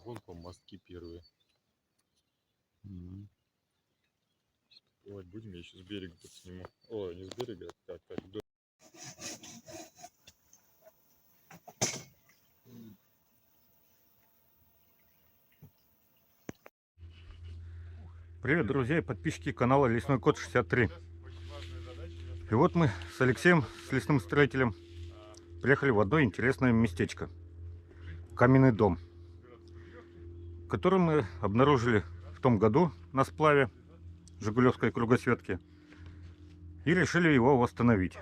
вон по мостки первые. Плавать будем, я еще с берега подсниму. Ой, не с берега, а так вдоль. Привет, друзья и подписчики канала Лесной Кот 63. И вот мы с Алексеем, с лесным строителем, приехали в одно интересное местечко. Каменный дом, который мы обнаружили в том году на сплаве Жигулевской кругосветки и решили его восстановить.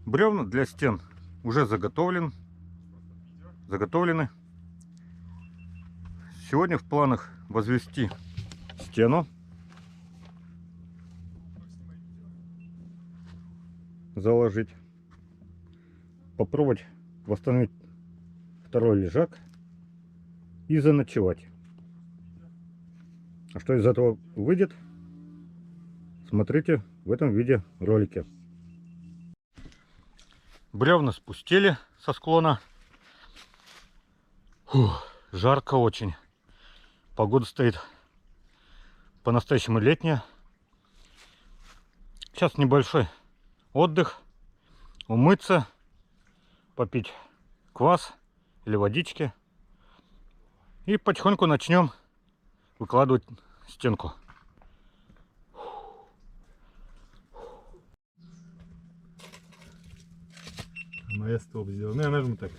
Бревна для стен уже заготовлены. Сегодня в планах возвести стену, заложить, попробовать восстановить второй лежак и заночевать. А что из этого выйдет, смотрите в этом видеоролике. Бревна спустили со склона. Фух, жарко очень. Погода стоит по-настоящему летняя. Сейчас небольшой отдых, умыться, попить квас или водички. И потихоньку начнем выкладывать стенку. Моя столб сделана. Ну, я нажму так.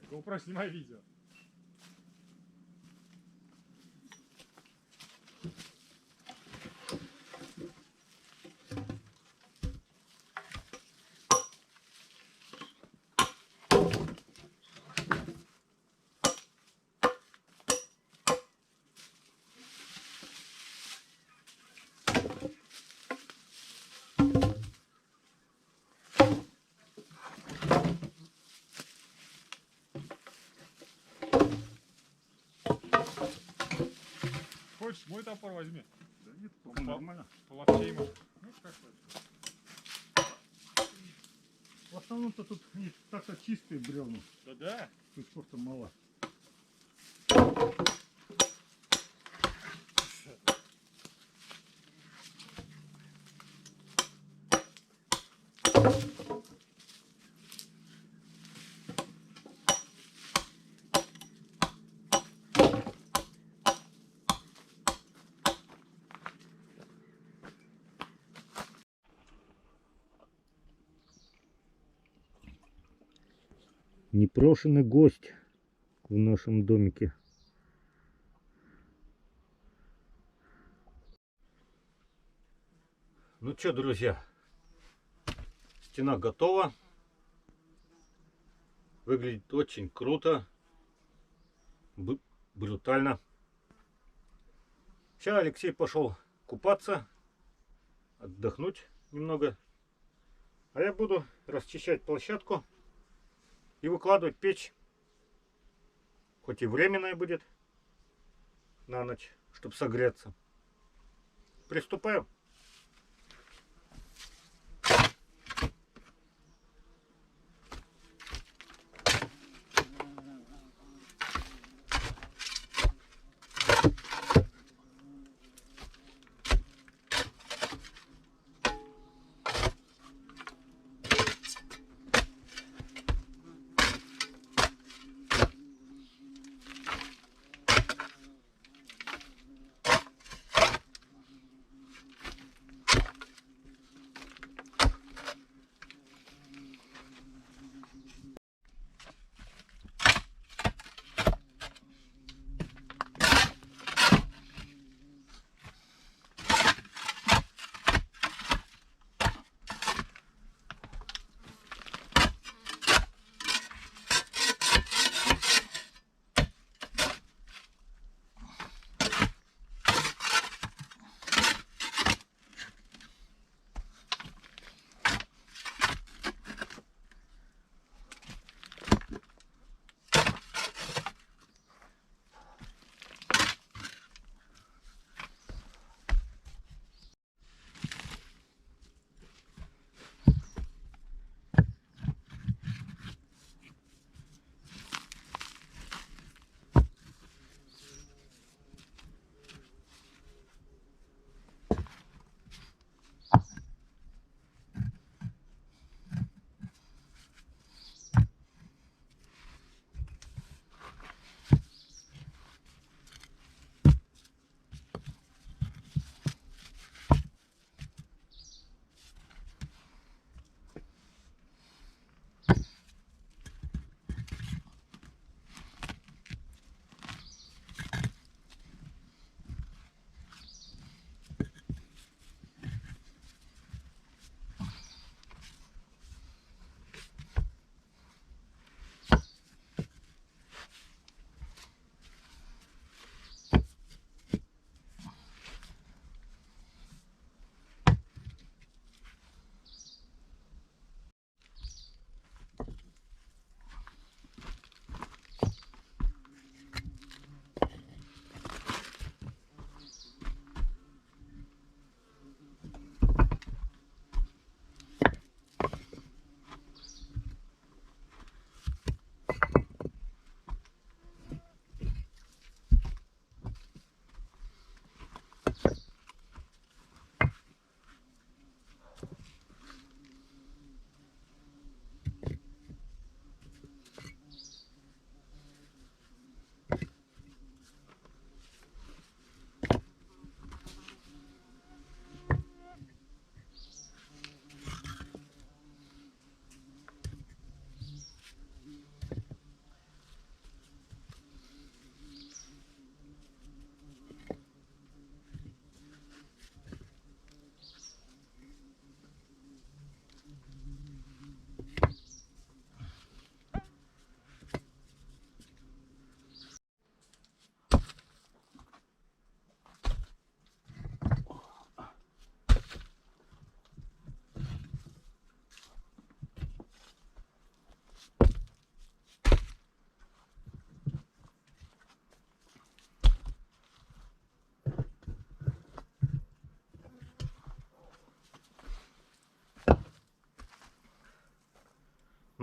GoPro, снимай видео. Хочешь, мой топор возьми. Да нет, нормально. Половчей может. Ну, как хочешь. В основном-то тут не так-то чистые бревна. Да-да. Тут просто мало. Непрошенный гость в нашем домике. Ну что, друзья, стена готова. Выглядит очень круто, брутально. Сейчас Алексей пошел купаться, отдохнуть немного. А я буду расчищать площадку и выкладывать печь. Хоть и временная будет на ночь, чтобы согреться. Приступаем.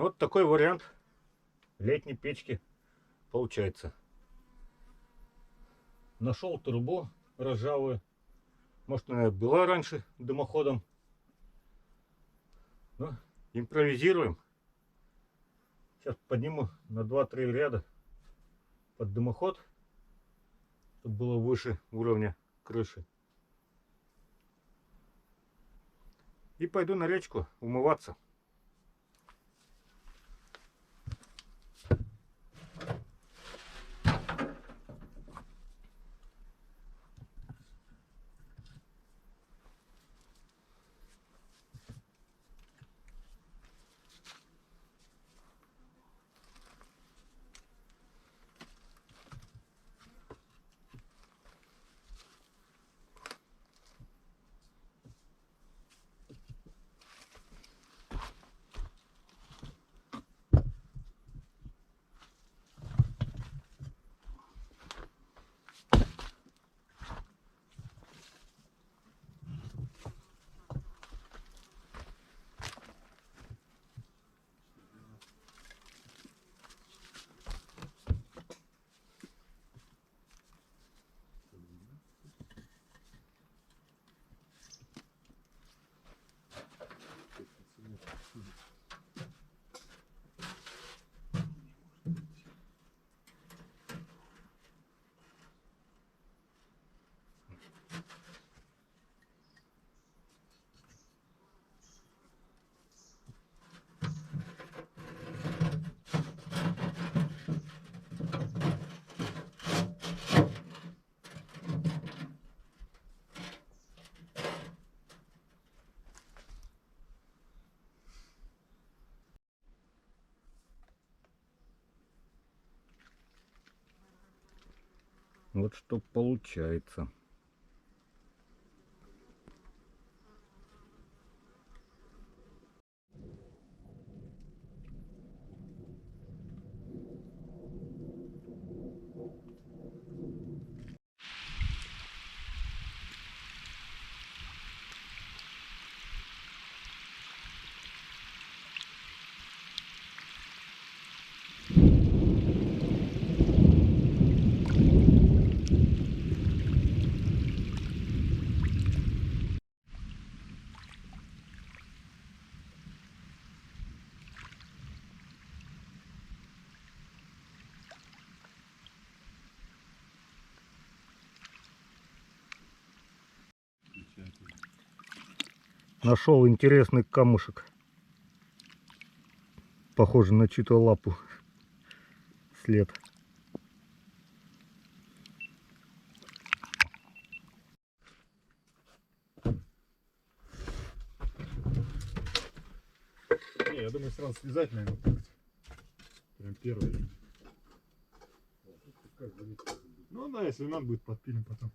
Вот такой вариант летней печки получается. Нашел трубу ржавую. Может, она была раньше дымоходом. Но импровизируем. Сейчас подниму на 2-3 ряда под дымоход, чтобы было выше уровня крыши. И пойду на речку умываться. Вот что получается. Нашел интересный камушек. Похоже на чью-то лапу. След. Не, я думаю, сразу связать, наверное, как-то. Прям первый. Ну да, если надо будет, подпилим потом.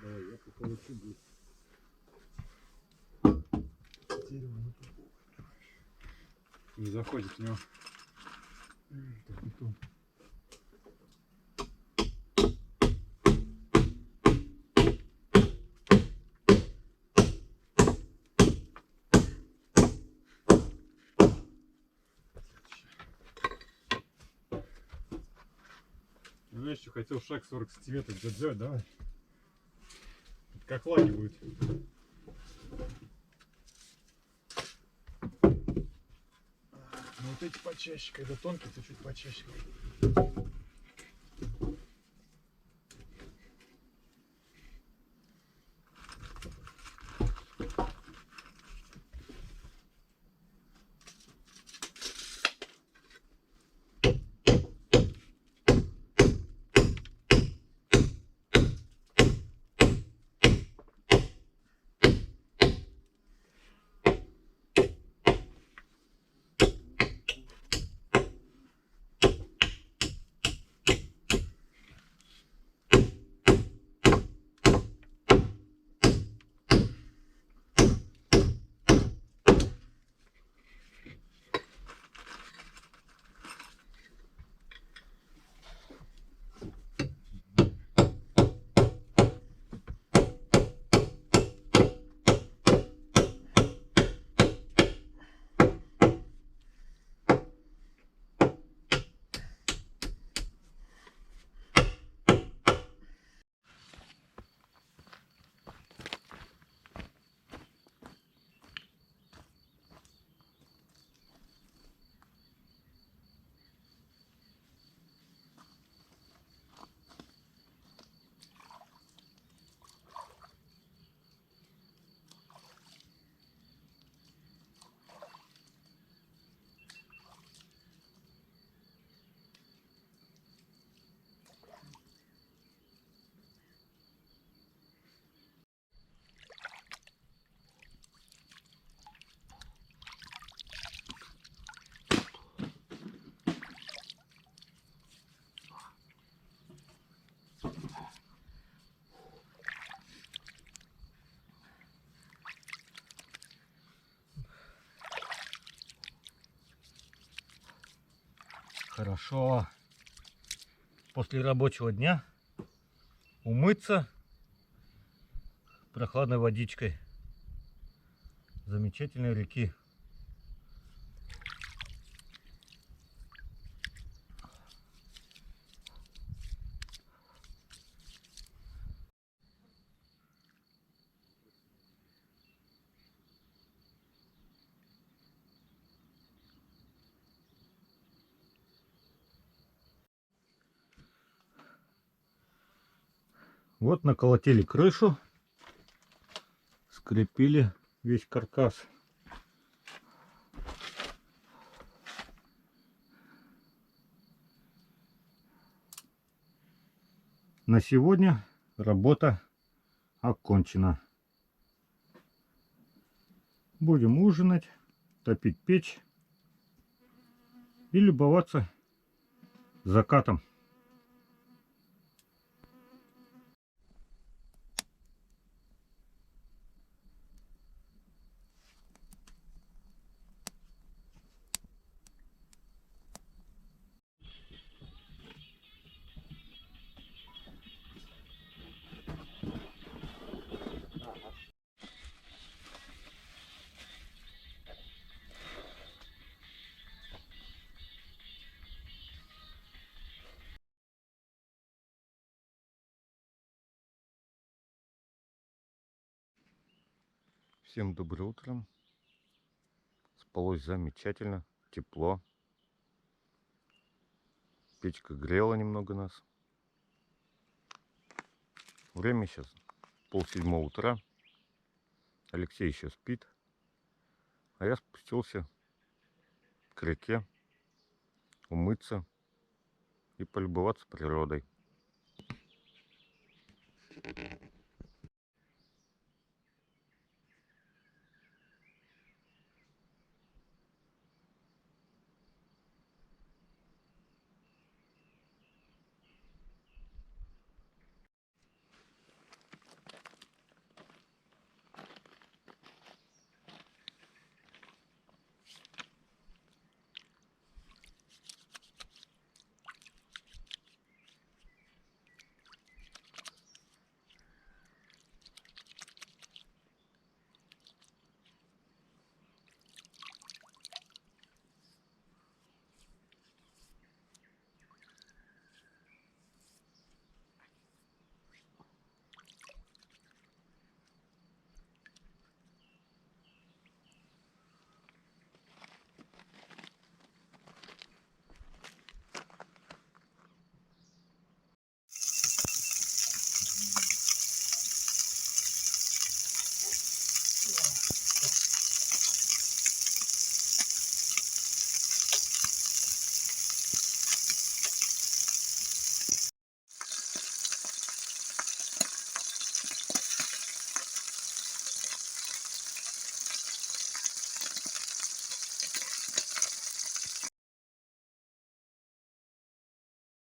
Давай, я получу будет. Не заходит в него. Так, бетон. Знаешь, что хотел шаг 40 сантиметров сделать, давай. Как лаги будет. Ну вот эти почаще, когда тонкие, то чуть почаще. Хорошо. После рабочего дня умыться прохладной водичкой замечательной реки. Вот наколотили крышу, скрепили весь каркас. На сегодня работа окончена. Будем ужинать, топить печь и любоваться закатом. Всем доброе утро. Спалось замечательно, тепло. Печка грела немного нас. Время сейчас 6:30 утра. Алексей еще спит. А я спустился к реке умыться и полюбоваться природой.